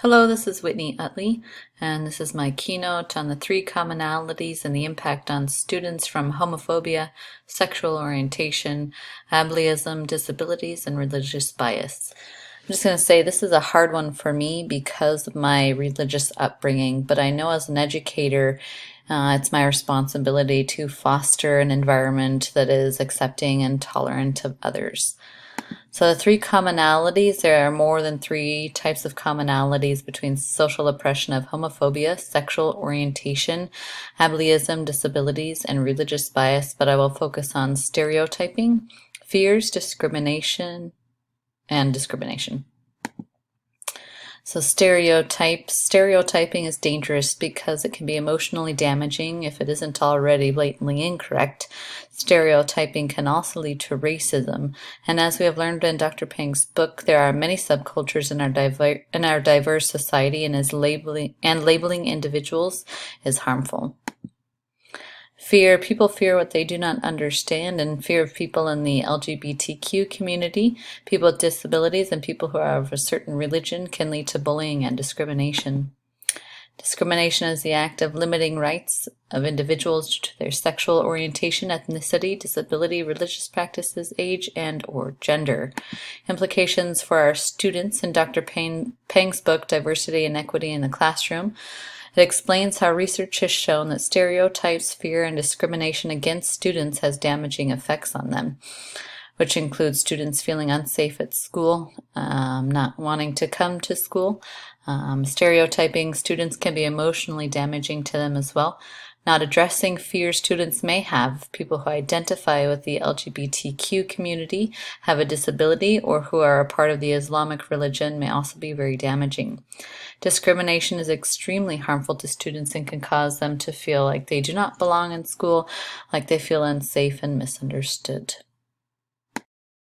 Hello, this is Whitney Utley, and this is my keynote on the three commonalities and the impact on students from homophobia, sexual orientation, ableism, disabilities, and religious bias. I'm just going to say this is a hard one for me because of my religious upbringing, but I know as an educator, it's my responsibility to foster an environment that is accepting and tolerant of others. So the three commonalities, there are more than three types of commonalities between social oppression of homophobia, sexual orientation, ableism, disabilities, and religious bias, but I will focus on stereotyping, fears, discrimination, and discrimination. So stereotyping is dangerous because it can be emotionally damaging if it isn't already blatantly incorrect. Stereotyping can also lead to racism, and as we have learned in Dr. Pang's book, there are many subcultures in our diverse society, and labeling individuals is harmful. Fear. People fear what they do not understand, and fear of people in the LGBTQ community, people with disabilities, and people who are of a certain religion can lead to bullying and discrimination. Discrimination is the act of limiting rights of individuals due to their sexual orientation, ethnicity, disability, religious practices, age, and/or gender. Implications for our students in Dr. Pang's book, Diversity and Equity in the Classroom. It explains how research has shown that stereotypes, fear, and discrimination against students has damaging effects on them, which includes students feeling unsafe at school, not wanting to come to school. Stereotyping students can be emotionally damaging to them as well. Not addressing fears students may have. People who identify with the LGBTQ community, have a disability, or who are a part of the Islamic religion may also be very damaging. Discrimination is extremely harmful to students and can cause them to feel like they do not belong in school, like they feel unsafe and misunderstood.